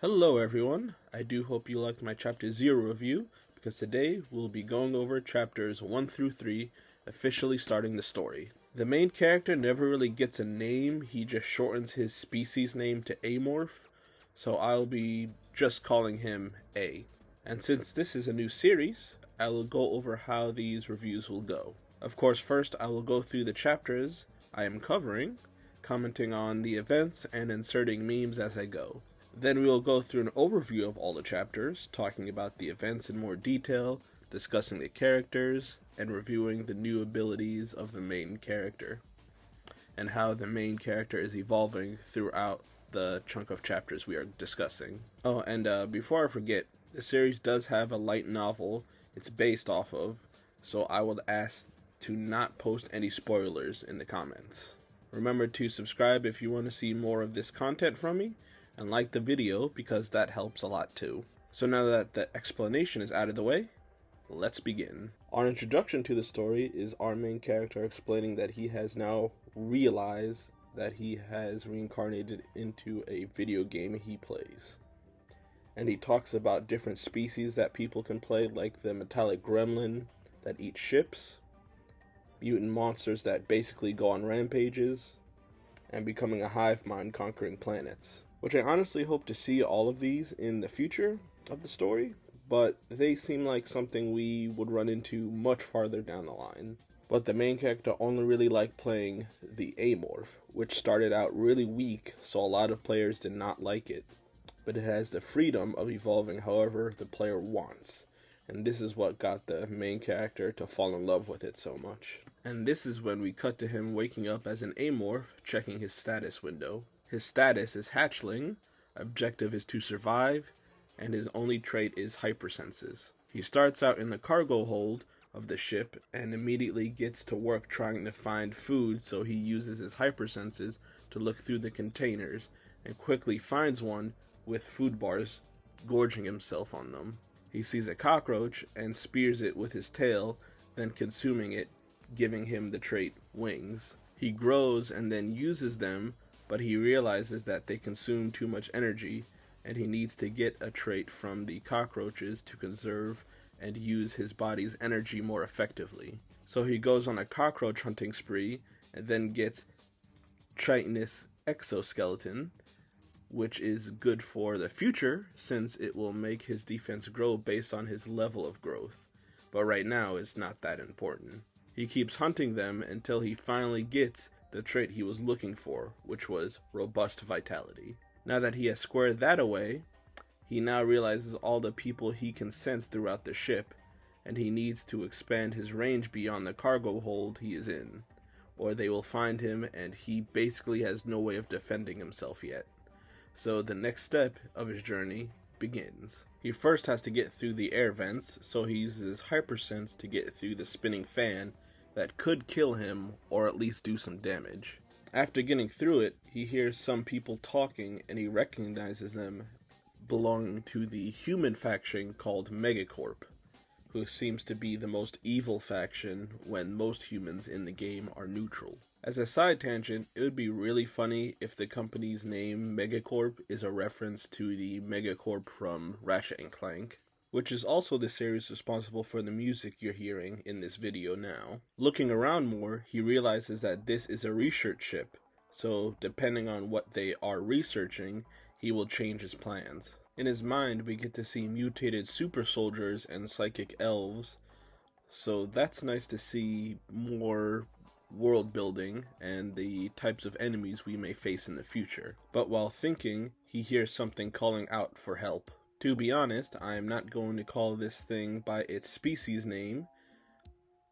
Hello everyone, I do hope you liked my Chapter 0 review, because today we'll be going over Chapters 1 through 3, officially starting the story. The main character never really gets a name, he just shortens his species name to Amorph, so I'll be just calling him A. And since this is a new series, I will go over how these reviews will go. Of course, first I will go through the chapters I am covering, commenting on the events and inserting memes as I go. Then we will go through an overview of all the chapters, talking about the events in more detail, discussing the characters, and reviewing the new abilities of the main character, and how the main character is evolving throughout the chunk of chapters we are discussing. Oh, and before I forget, the series does have a light novel it's based off of, so I would ask to not post any spoilers in the comments. Remember to subscribe if you want to see more of this content from me, and like the video because that helps a lot too. So now that the explanation is out of the way, let's begin. Our introduction to the story is our main character explaining that he has now realized that he has reincarnated into a video game he plays. And he talks about different species that people can play, like the metallic gremlin that eats ships, mutant monsters that basically go on rampages, and becoming a hive mind conquering planets. Which I honestly hope to see all of these in the future of the story, but they seem like something we would run into much farther down the line. But the main character only really liked playing the Amorph, which started out really weak, so a lot of players did not like it. But it has the freedom of evolving however the player wants, and this is what got the main character to fall in love with it so much. And this is when we cut to him waking up as an Amorph, checking his status window. His status is hatchling, objective is to survive, and his only trait is hypersenses. He starts out in the cargo hold of the ship and immediately gets to work trying to find food, so he uses his hypersenses to look through the containers and quickly finds one with food bars, gorging himself on them. He sees a cockroach and spears it with his tail, then consuming it, giving him the trait wings. He grows and then uses them, but he realizes that they consume too much energy, and he needs to get a trait from the cockroaches to conserve and use his body's energy more effectively. So he goes on a cockroach hunting spree, and then gets chitinous exoskeleton, which is good for the future, since it will make his defense grow based on his level of growth. But right now, it's not that important. He keeps hunting them until he finally gets the trait he was looking for, which was robust vitality. Now that he has squared that away, he now realizes all the people he can sense throughout the ship, and he needs to expand his range beyond the cargo hold he is in, or they will find him and he basically has no way of defending himself yet. So the next step of his journey begins. He first has to get through the air vents, so he uses hypersense to get through the spinning fan that could kill him or at least do some damage. After getting through it, he hears some people talking and he recognizes them belonging to the human faction called Megacorp, who seems to be the most evil faction when most humans in the game are neutral. As a side tangent, it would be really funny if the company's name Megacorp is a reference to the Megacorp from Ratchet and Clank, which is also the series responsible for the music you're hearing in this video now. Looking around more, he realizes that this is a research ship, so depending on what they are researching, he will change his plans. In his mind, we get to see mutated super soldiers and psychic elves, so that's nice to see more world building and the types of enemies we may face in the future. But while thinking, he hears something calling out for help. To be honest, I am not going to call this thing by its species name,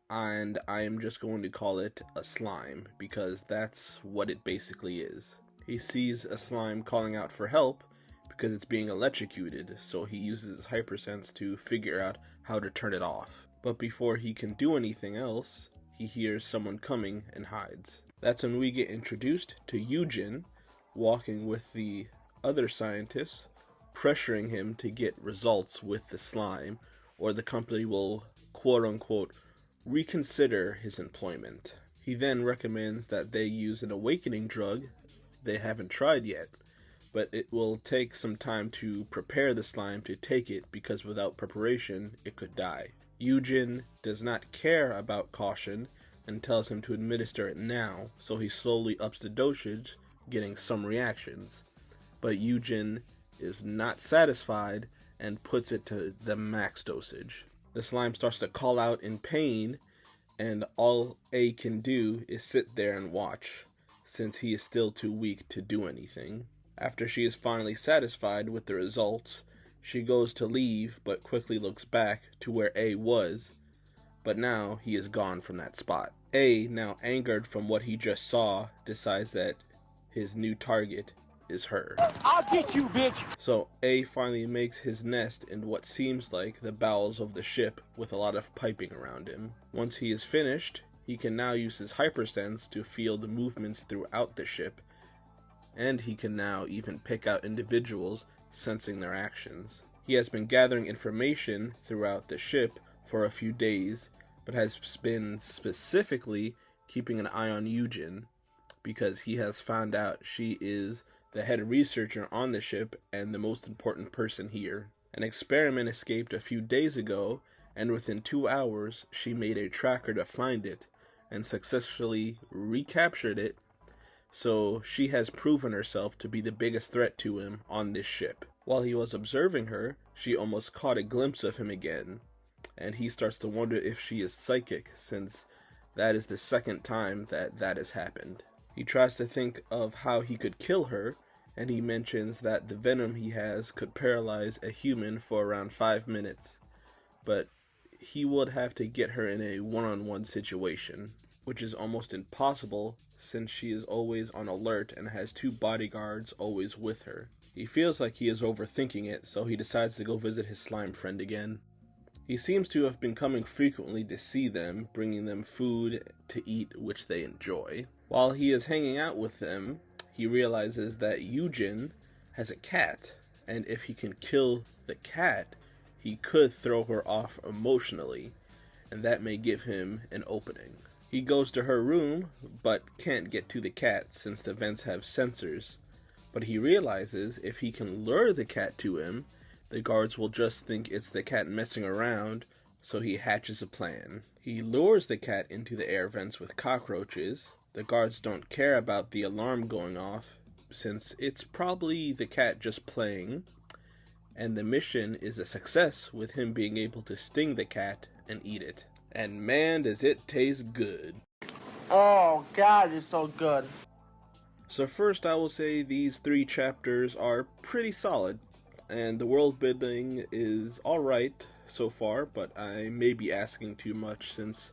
and I am just going to call it a slime, because that's what it basically is. He sees a slime calling out for help because it's being electrocuted, so he uses his hypersense to figure out how to turn it off. But before he can do anything else, he hears someone coming and hides. That's when we get introduced to Eugen, walking with the other scientists, pressuring him to get results with the slime, or the company will quote-unquote reconsider his employment. He then recommends that they use an awakening drug they haven't tried yet, but it will take some time to prepare the slime to take it, because without preparation, it could die. Eugen does not care about caution and tells him to administer it now, so he slowly ups the dosage, getting some reactions. But Eugen is not satisfied and puts it to the max dosage. The slime starts to call out in pain, and all A can do is sit there and watch, since he is still too weak to do anything. After she is finally satisfied with the results, she goes to leave but quickly looks back to where A was, but now he is gone from that spot. A, now angered from what he just saw, decides that his new target is her. I'll get you, bitch! So A finally makes his nest in what seems like the bowels of the ship with a lot of piping around him. Once he is finished, he can now use his hypersense to feel the movements throughout the ship, and he can now even pick out individuals, sensing their actions. He has been gathering information throughout the ship for a few days, but has been specifically keeping an eye on Eugen, because he has found out she is the head researcher on the ship and the most important person here. An experiment escaped a few days ago, and within 2 hours she made a tracker to find it and successfully recaptured it, so she has proven herself to be the biggest threat to him on this ship. While he was observing her, she almost caught a glimpse of him again, and he starts to wonder if she is psychic, since that is the second time that has happened. He tries to think of how he could kill her, and he mentions that the venom he has could paralyze a human for around 5 minutes, but he would have to get her in a one-on-one situation, which is almost impossible since she is always on alert and has 2 bodyguards always with her. He feels like he is overthinking it, so he decides to go visit his slime friend again. He seems to have been coming frequently to see them, bringing them food to eat which they enjoy. While he is hanging out with them, he realizes that Eugen has a cat, and if he can kill the cat, he could throw her off emotionally, and that may give him an opening. He goes to her room, but can't get to the cat since the vents have sensors, but he realizes if he can lure the cat to him, the guards will just think it's the cat messing around, so he hatches a plan. He lures the cat into the air vents with cockroaches. The guards don't care about the alarm going off, since it's probably the cat just playing, and the mission is a success with him being able to sting the cat and eat it. And man, does it taste good. Oh, God, it's so good. So first, I will say these 3 chapters are pretty solid, and the world building is alright so far, but I may be asking too much since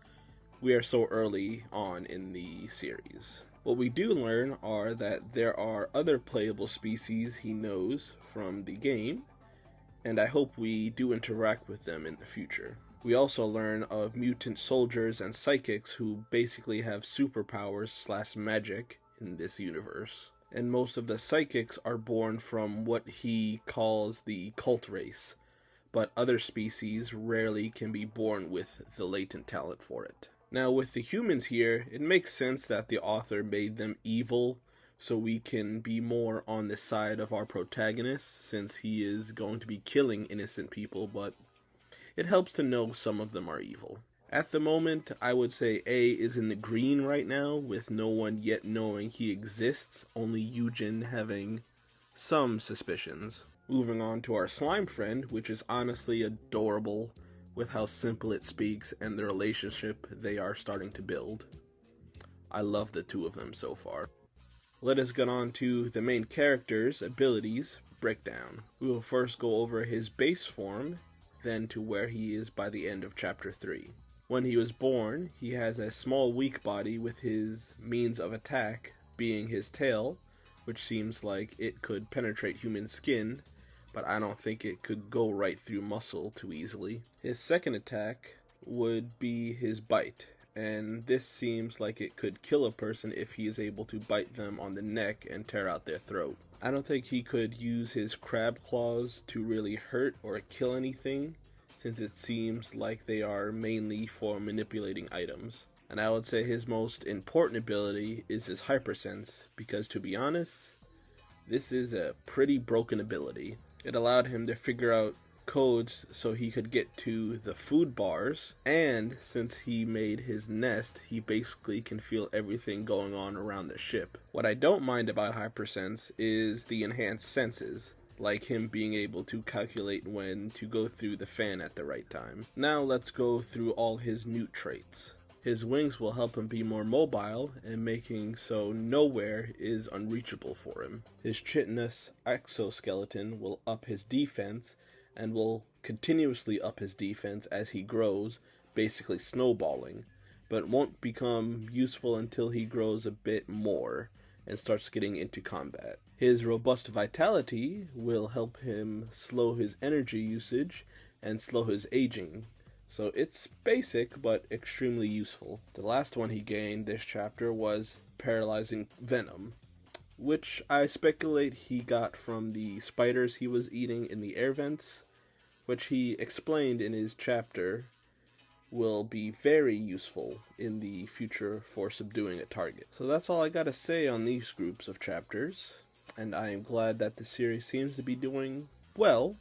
we are so early on in the series. What we do learn are that there are other playable species he knows from the game, and I hope we do interact with them in the future. We also learn of mutant soldiers and psychics who basically have superpowers / magic in this universe. And most of the psychics are born from what he calls the cult race, but other species rarely can be born with the latent talent for it. Now with the humans here, it makes sense that the author made them evil, so we can be more on the side of our protagonist, since he is going to be killing innocent people, but it helps to know some of them are evil. At the moment, I would say A is in the green right now, with no one yet knowing he exists, only Eugen having some suspicions. Moving on to our slime friend, which is honestly adorable with how simple it speaks and the relationship they are starting to build. I love the 2 of them so far. Let us get on to the main character's abilities breakdown. We will first go over his base form, then to where he is by the end of chapter 3. When he was born, he has a small weak body with his means of attack being his tail, which seems like it could penetrate human skin, but I don't think it could go right through muscle too easily. His second attack would be his bite, and this seems like it could kill a person if he is able to bite them on the neck and tear out their throat. I don't think he could use his crab claws to really hurt or kill anything, since it seems like they are mainly for manipulating items. And I would say his most important ability is his hypersense, because to be honest, This is a pretty broken ability. It allowed him to figure out codes so he could get to the food bars, and since he made his nest, he basically can feel everything going on around the ship. What I don't mind about Hypersense is the enhanced senses, like him being able to calculate when to go through the fan at the right time. Now let's go through all his newt traits. His wings will help him be more mobile and making so nowhere is unreachable for him. His chitinous exoskeleton will up his defense and will continuously up his defense as he grows, basically snowballing, but won't become useful until he grows a bit more and starts getting into combat. His robust vitality will help him slow his energy usage and slow his aging. So it's basic, but extremely useful. The last one he gained this chapter was Paralyzing Venom, which I speculate he got from the spiders he was eating in the air vents, which he explained in his chapter will be very useful in the future for subduing a target. So that's all I gotta say on these groups of chapters, and I am glad that the series seems to be doing well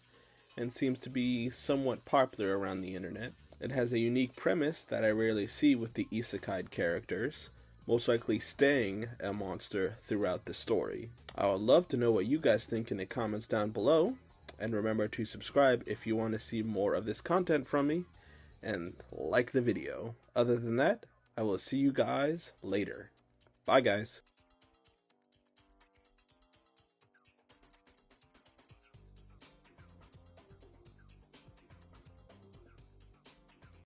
and seems to be somewhat popular around the internet. It has a unique premise that I rarely see with the isekai characters, most likely staying a monster throughout the story. I would love to know what you guys think in the comments down below, and remember to subscribe if you want to see more of this content from me, and like the video. Other than that, I will see you guys later. Bye guys.